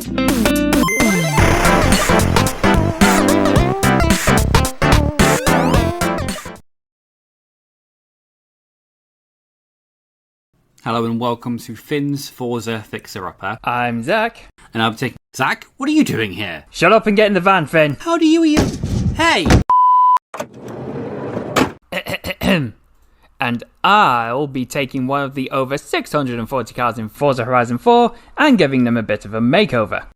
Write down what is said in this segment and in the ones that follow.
Hello and welcome to Finn's Forza Zixerupper. I'm Zach. And I'm taking... Zach, what are you doing here? Shut up and get in the van, Finn. How do you even... Hey! And I'll be taking one of the over 640 cars in Forza Horizon 4 and giving them a bit of a makeover.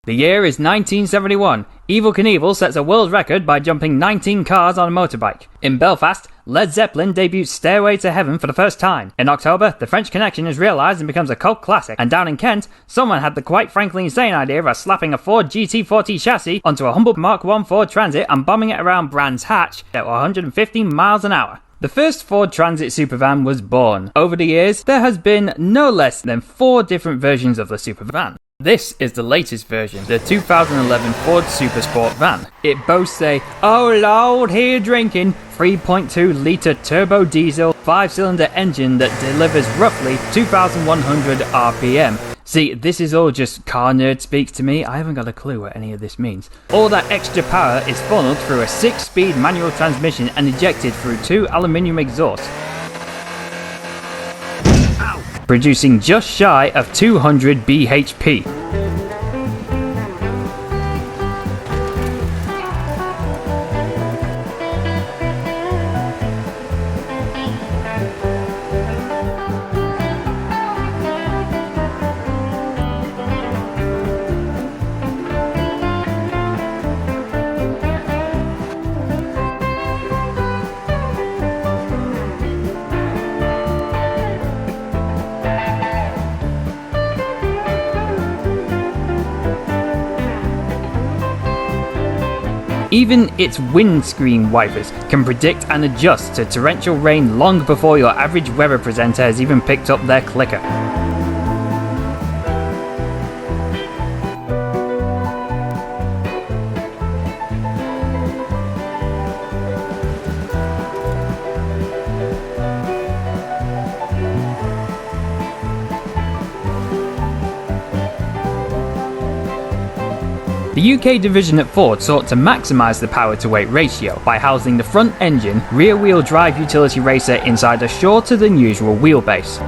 The year is 1971. Evel Knievel sets a world record by jumping 19 cars on a motorbike. In Belfast, Led Zeppelin debuts Stairway to Heaven for the first time. In October, The French Connection is realised and becomes a cult classic. And down in Kent, someone had the quite frankly insane idea of slapping a Ford GT40 chassis onto a humble Mark I Ford Transit and bombing it around Brands Hatch at 115 miles an hour. The first Ford Transit supervan was born. Over the years, there has been no less than 4 different versions of the supervan. This is the latest version, the 2011 Ford Supersport van. It boasts a, oh lord, here drinking, 3.2 litre turbo diesel 5-cylinder engine that delivers roughly 2,100 RPM. See, this is all just car nerd speak to me. I haven't got a clue what any of this means. All that extra power is funneled through a 6-speed manual transmission and ejected through 2 aluminium exhausts, producing just shy of 200 bhp. Even its windscreen wipers can predict and adjust to torrential rain long before your average weather presenter has even picked up their clicker. The UK division at Ford sought to maximise the power-to-weight ratio by housing the front engine, rear-wheel drive utility racer inside a shorter than usual wheelbase.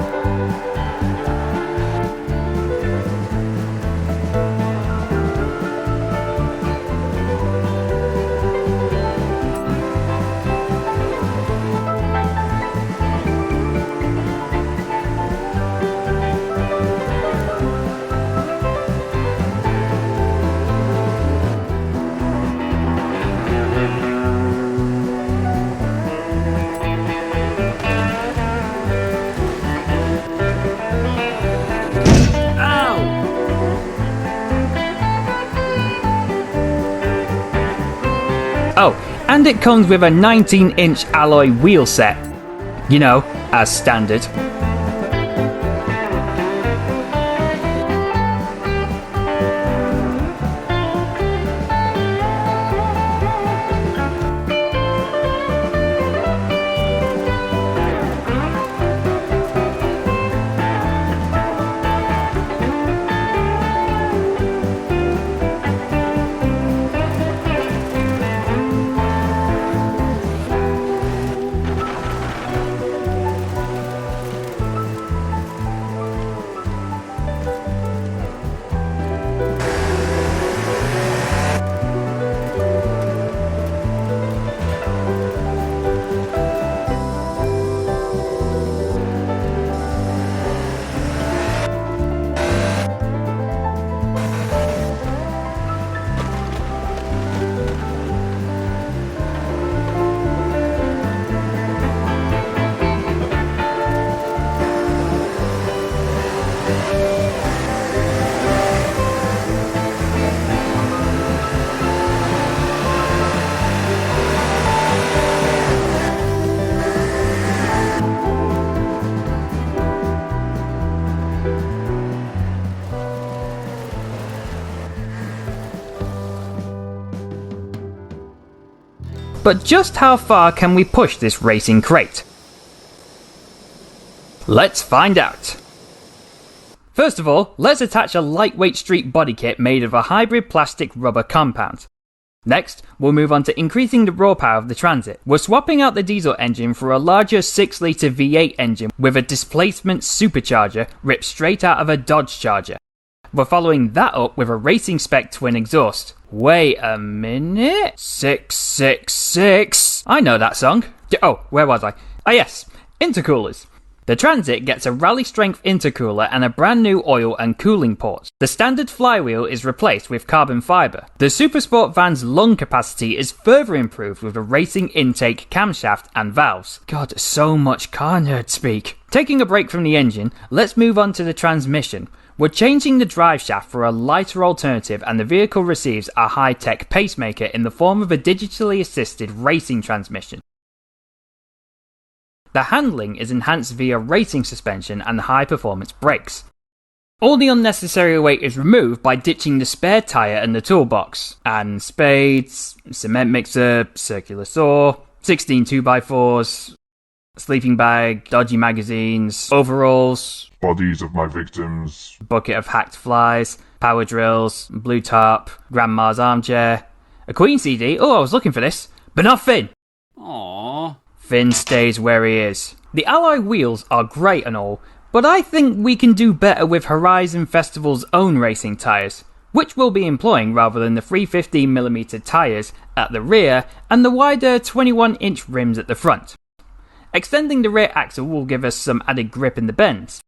Oh, and it comes with a 19-inch alloy wheel set. You know, as standard. But just how far can we push this racing crate? Let's find out. First of all, let's attach a lightweight street body kit made of a hybrid plastic rubber compound. Next, we'll move on to increasing the raw power of the Transit. We're swapping out the diesel engine for a larger 6-litre V8 engine with a displacement supercharger ripped straight out of a Dodge Charger. We're following that up with a racing spec twin exhaust. Wait a minute? 666? I know that song. Oh, where was I? Ah yes, intercoolers. The Transit gets a rally strength intercooler and a brand new oil and cooling port. The standard flywheel is replaced with carbon fibre. The Supersport van's lung capacity is further improved with a racing intake camshaft and valves. God, so much car nerd speak. Taking a break from the engine, let's move on to the transmission. We're changing the drive shaft for a lighter alternative, and the vehicle receives a high-tech pacemaker in the form of a digitally assisted racing transmission. The handling is enhanced via racing suspension and high-performance brakes. All the unnecessary weight is removed by ditching the spare tyre and the toolbox. And spades, cement mixer, circular saw, 16 2x4s, sleeping bag, dodgy magazines, overalls, bodies of my victims, bucket of hacked flies, power drills, blue tarp, grandma's armchair, a Queen CD, oh I was looking for this, but not Finn! Aww. Finn stays where he is. The alloy wheels are great and all, but I think we can do better with Horizon Festival's own racing tyres, which we'll be employing rather than the 315mm tyres at the rear and the wider 21-inch rims at the front. Extending the rear axle will give us some added grip in the bends.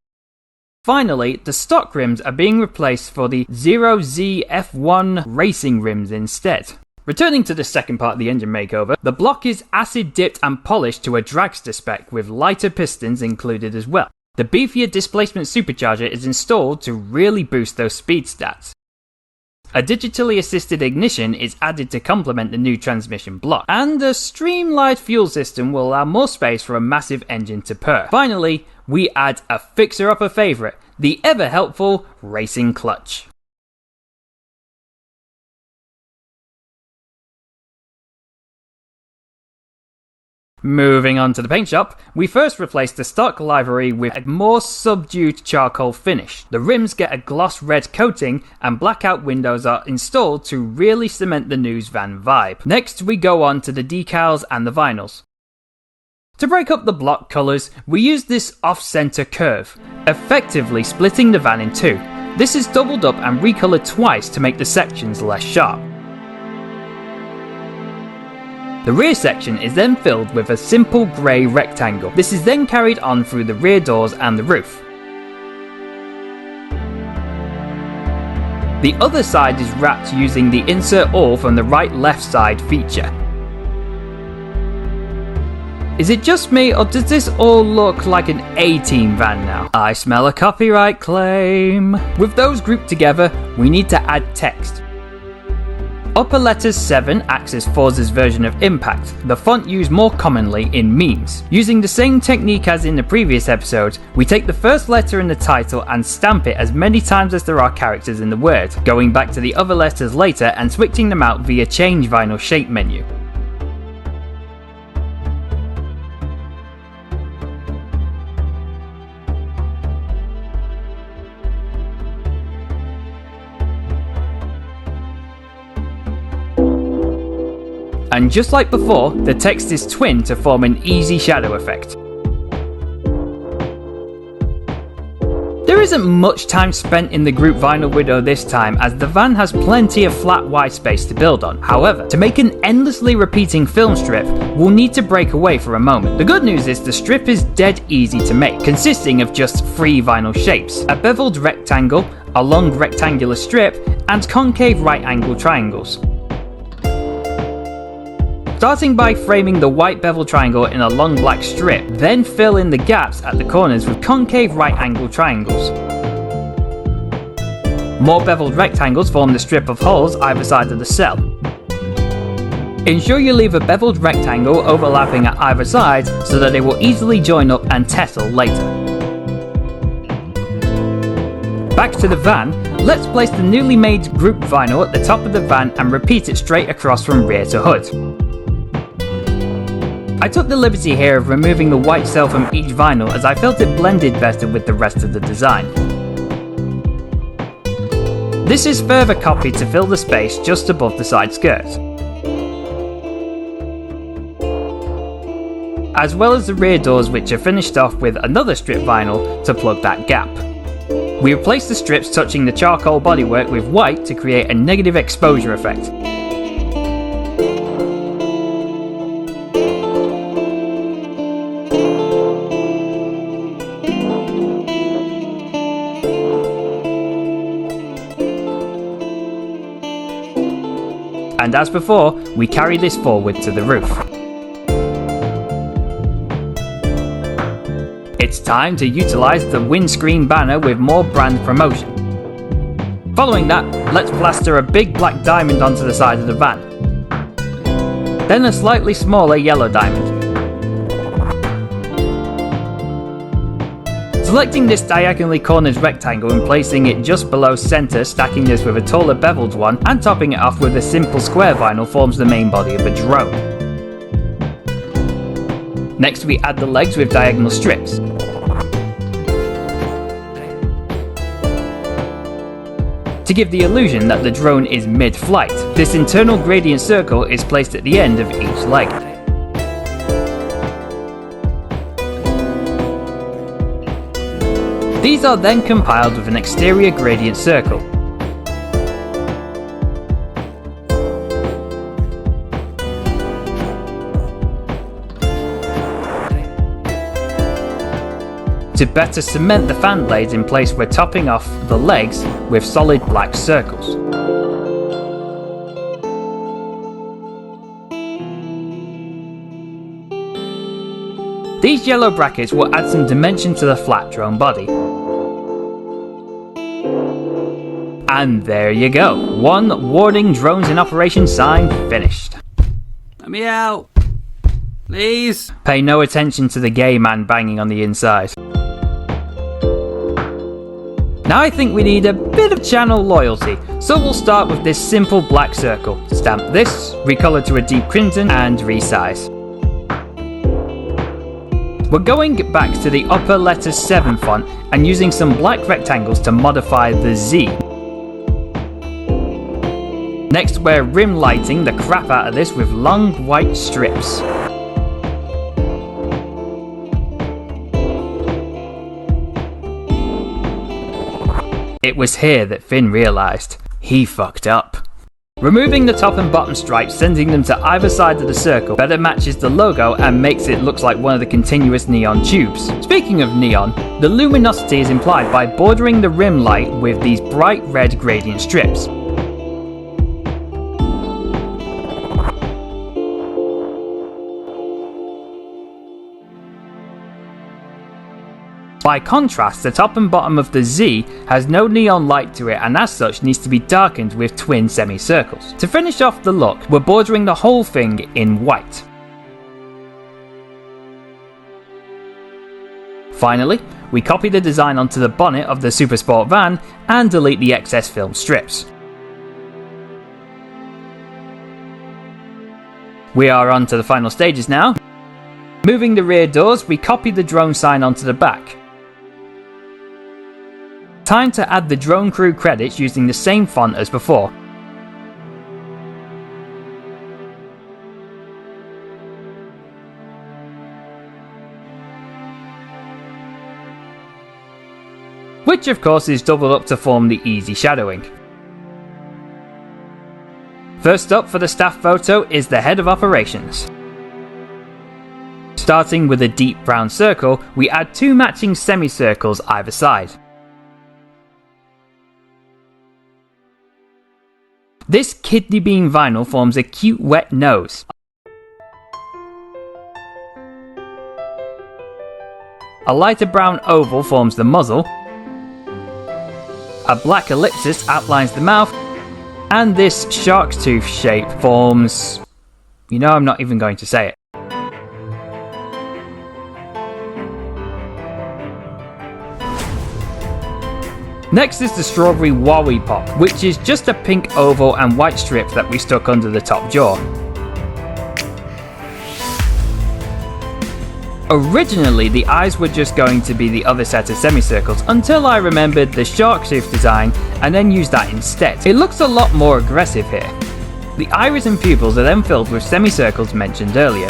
Finally, the stock rims are being replaced for the 0Z F1 racing rims instead. Returning to the second part of the engine makeover, the block is acid dipped and polished to a dragster spec with lighter pistons included as well. The beefier displacement supercharger is installed to really boost those speed stats. A digitally assisted ignition is added to complement the new transmission block, and a streamlined fuel system will allow more space for a massive engine to purr. Finally, we add a fixer-upper favourite, the ever-helpful racing clutch. Moving on to the paint shop, we first replace the stock livery with a more subdued charcoal finish. The rims get a gloss red coating and blackout windows are installed to really cement the news van vibe. Next we go on to the decals and the vinyls. To break up the block colours, we use this off-centre curve, effectively splitting the van in two. This is doubled up and recoloured twice to make the sections less sharp. The rear section is then filled with a simple grey rectangle. This is then carried on through the rear doors and the roof. The other side is wrapped using the insert all from the right-left side feature. Is it just me, or does this all look like an A-Team van now? I smell a copyright claim. With those grouped together, we need to add text. Upper letters 7 acts as Forza's version of impact, the font used more commonly in memes. Using the same technique as in the previous episode, we take the first letter in the title and stamp it as many times as there are characters in the word, going back to the other letters later and switching them out via change vinyl shape menu. And just like before, the text is twinned to form an easy shadow effect. There isn't much time spent in the group vinyl window this time, as the van has plenty of flat white space to build on. However, to make an endlessly repeating film strip, we'll need to break away for a moment. The good news is the strip is dead easy to make, consisting of just 3 vinyl shapes: a beveled rectangle, a long rectangular strip, and concave right angle triangles. Starting by framing the white bevel triangle in a long black strip, then fill in the gaps at the corners with concave right angle triangles. More beveled rectangles form the strip of holes either side of the cell. Ensure you leave a beveled rectangle overlapping at either side so that they will easily join up and tessel later. Back to the van, let's place the newly made group vinyl at the top of the van and repeat it straight across from rear to hood. I took the liberty here of removing the white cell from each vinyl as I felt it blended better with the rest of the design. This is further copied to fill the space just above the side skirt, as well as the rear doors, which are finished off with another strip vinyl to plug that gap. We replaced the strips touching the charcoal bodywork with white to create a negative exposure effect. And as before, we carry this forward to the roof. It's time to utilise the windscreen banner with more brand promotion. Following that, let's plaster a big black diamond onto the side of the van. Then a slightly smaller yellow diamond. Selecting this diagonally cornered rectangle and placing it just below centre, stacking this with a taller beveled one, and topping it off with a simple square vinyl forms the main body of a drone. Next we add the legs with diagonal strips. To give the illusion that the drone is mid-flight, this internal gradient circle is placed at the end of each leg. These are then compiled with an exterior gradient circle. To better cement the fan blades in place, we're topping off the legs with solid black circles. These yellow brackets will add some dimension to the flat drone body. And there you go, one warning drones in operation sign finished. Let me out, please. Pay no attention to the gay man banging on the inside. Now I think we need a bit of channel loyalty, so we'll start with this simple black circle. Stamp this, recolor to a deep crimson, and resize. We're going back to the upper letter 7 font and using some black rectangles to modify the Z. Next we're rim lighting the crap out of this with long white strips. It was here that Finn realised he fucked up. Removing the top and bottom stripes, sending them to either side of the circle better matches the logo and makes it look like one of the continuous neon tubes. Speaking of neon, the luminosity is implied by bordering the rim light with these bright red gradient strips. By contrast, the top and bottom of the Z has no neon light to it and as such needs to be darkened with twin semicircles. To finish off the look, we're bordering the whole thing in white. Finally, we copy the design onto the bonnet of the Supersport van and delete the excess film strips. We are on to the final stages now. Moving the rear doors, we copy the drone sign onto the back. Time to add the drone crew credits using the same font as before. Which of course is doubled up to form the easy shadowing. First up for the staff photo is the head of operations. Starting with a deep brown circle, we add 2 matching semicircles either side. This kidney bean vinyl forms a cute wet nose. A lighter brown oval forms the muzzle. A black ellipsis outlines the mouth. And this shark's tooth shape forms... You know, I'm not even going to say it. Next is the strawberry wowie pop, which is just a pink oval and white strip that we stuck under the top jaw. Originally, the eyes were just going to be the other set of semicircles until I remembered the shark tooth design and then used that instead. It looks a lot more aggressive here. The iris and pupils are then filled with semicircles mentioned earlier.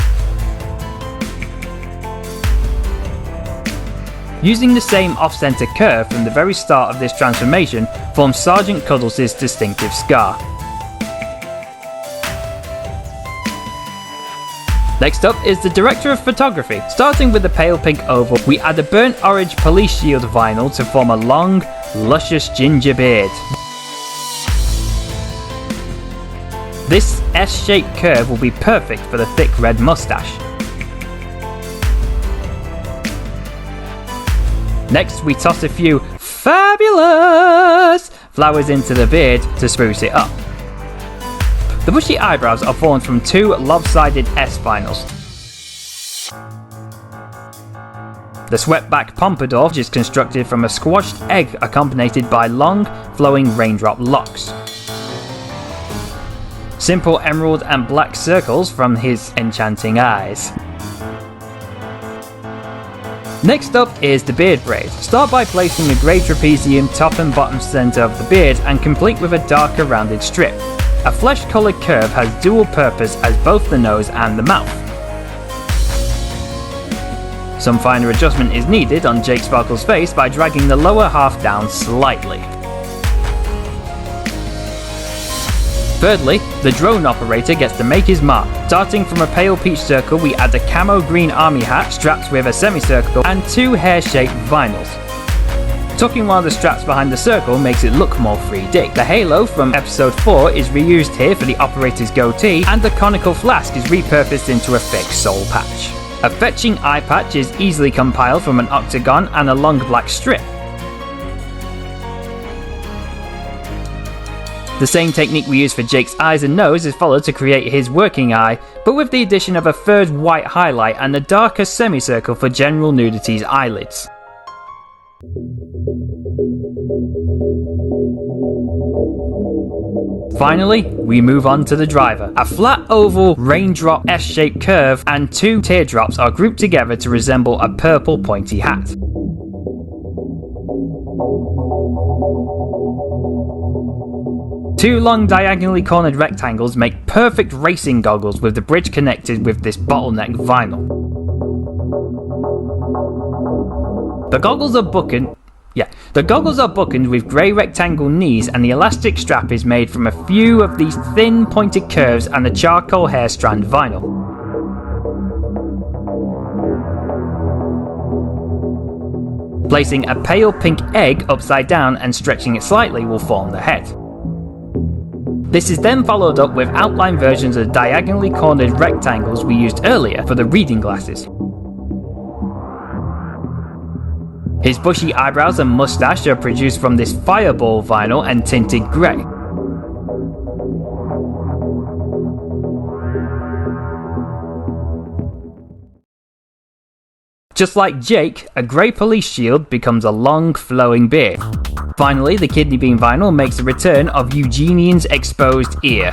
Using the same off-center curve from the very start of this transformation forms Sergeant Cuddles' distinctive scar. Next up is the director of photography. Starting with the pale pink oval, we add a burnt orange police shield vinyl to form a long, luscious ginger beard. This S-shaped curve will be perfect for the thick red mustache. Next, we toss a few fabulous flowers into the beard to spruce it up. The bushy eyebrows are formed from two lopsided S vinyls. The swept-back pompadour is constructed from a squashed egg accompanied by long, flowing raindrop locks. Simple emerald and black circles from his enchanting eyes. Next up is the beard braid. Start by placing a grey trapezium top and bottom centre of the beard and complete with a darker rounded strip. A flesh-coloured curve has dual purpose as both the nose and the mouth. Some finer adjustment is needed on Jake Sparkle's face by dragging the lower half down slightly. Thirdly, the drone operator gets to make his mark. Starting from a pale peach circle, we add a camo green army hat strapped with a semicircle and two hair-shaped vinyls. Tucking one of the straps behind the circle makes it look more 3D. The halo from episode 4 is reused here for the operator's goatee, and the conical flask is repurposed into a fake soul patch. A fetching eye patch is easily compiled from an octagon and a long black strip. The same technique we use for Jake's eyes and nose is followed to create his working eye, but with the addition of a third white highlight and a darker semicircle for general nudity's eyelids. Finally, we move on to the driver. A flat oval raindrop S-shaped curve and two teardrops are grouped together to resemble a purple pointy hat. Two long diagonally cornered rectangles make perfect racing goggles with the bridge connected with this bottleneck vinyl. The goggles are buccaned with grey rectangle knees, and the elastic strap is made from a few of these thin pointed curves and a charcoal hair strand vinyl. Placing a pale pink egg upside down and stretching it slightly will form the head. This is then followed up with outline versions of the diagonally cornered rectangles we used earlier for the reading glasses. His bushy eyebrows and mustache are produced from this fireball vinyl and tinted grey. Just like Jake, a grey police shield becomes a long flowing beard. Finally, the kidney bean vinyl makes a return of Eugenian's exposed ear.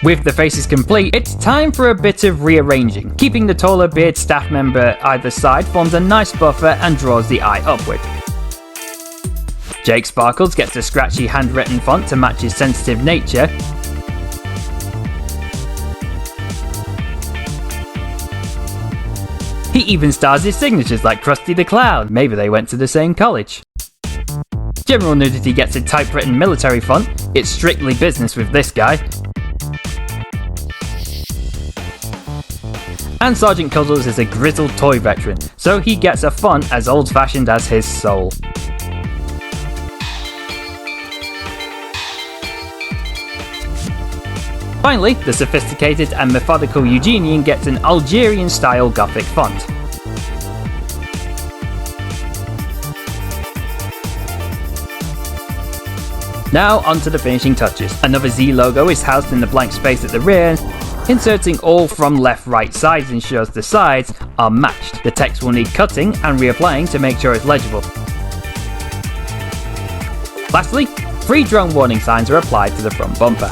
With the faces complete, it's time for a bit of rearranging. Keeping the taller beard staff member either side forms a nice buffer and draws the eye upward. Jake Sparkles gets a scratchy handwritten font to match his sensitive nature. He even stars his signatures like Krusty the Clown. Maybe they went to the same college. General Nudity gets a typewritten military font. It's strictly business with this guy. And Sergeant Cuddles is a grizzled toy veteran, so he gets a font as old-fashioned as his soul. Finally, the sophisticated and methodical Eugenian gets an Algerian-style Gothic font. Now onto the finishing touches. Another Z logo is housed in the blank space at the rear. Inserting all from left-right sides ensures the sides are matched. The text will need cutting and reapplying to make sure it's legible. Lastly, 3 drone warning signs are applied to the front bumper.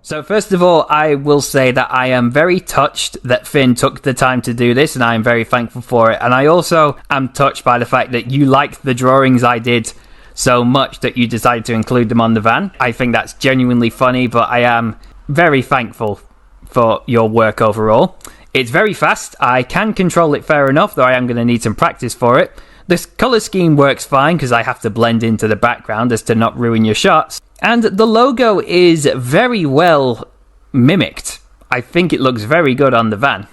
So first of all, I will say that I am very touched that Finn took the time to do this, and I am very thankful for it. And I also am touched by the fact that you liked the drawings I did so much that you decided to include them on the van. I think that's genuinely funny, but I am very thankful for your work overall. It's very fast. I can control it fair enough, though I am going to need some practice for it. This colour scheme works fine because I have to blend into the background as to not ruin your shots. And the logo is very well mimicked. I think it looks very good on the van.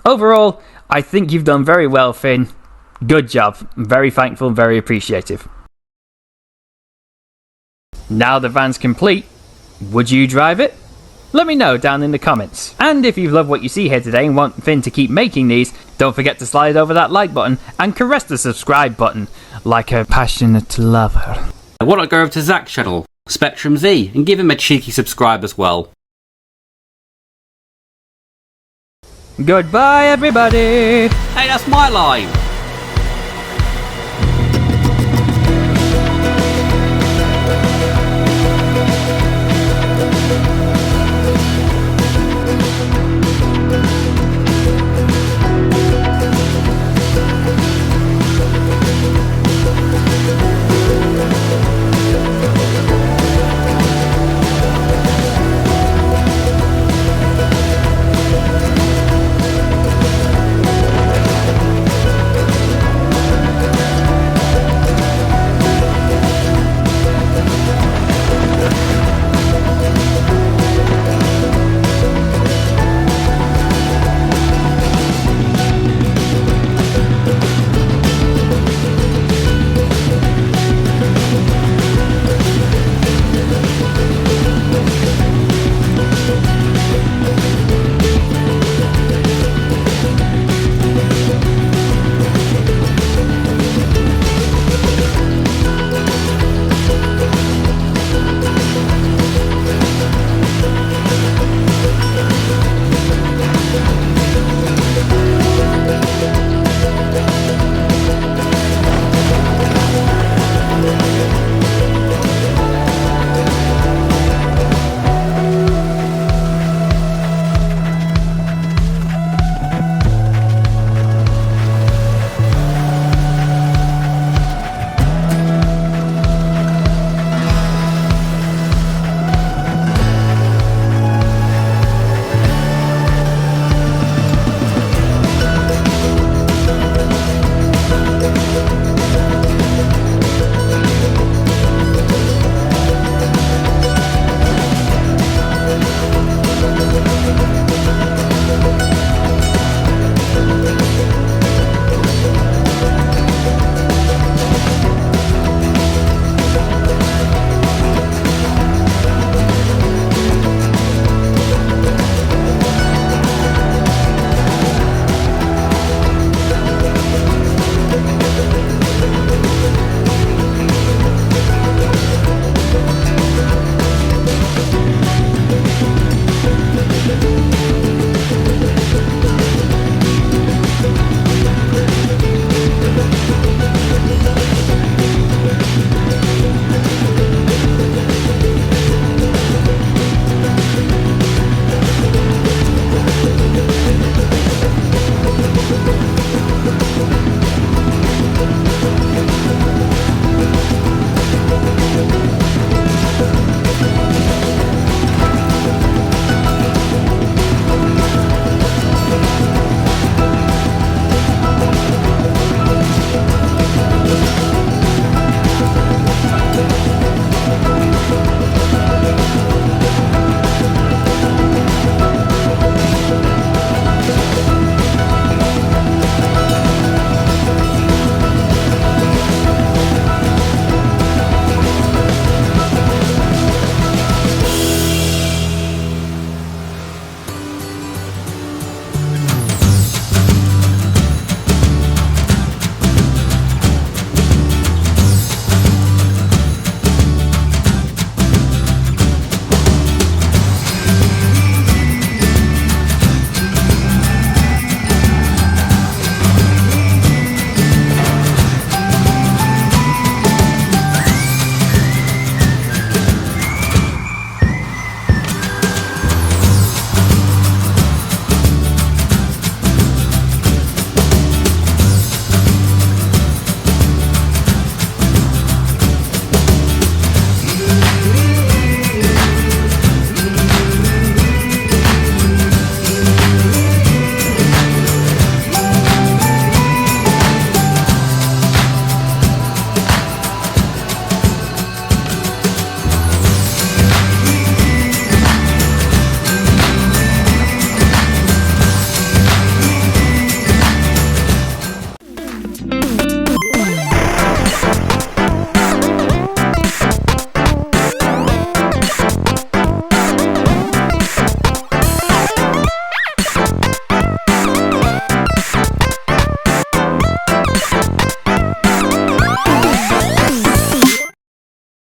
Overall, I think you've done very well, Finn. Good job. I'm very thankful and very appreciative. Now the van's complete, would you drive it? Let me know down in the comments. And if you've loved what you see here today and want Finn to keep making these, don't forget to slide over that like button and caress the subscribe button like a passionate lover. Why not go over to Zach's channel, Spectrum Z, and give him a cheeky subscribe as well. Goodbye, everybody! Hey, that's my line!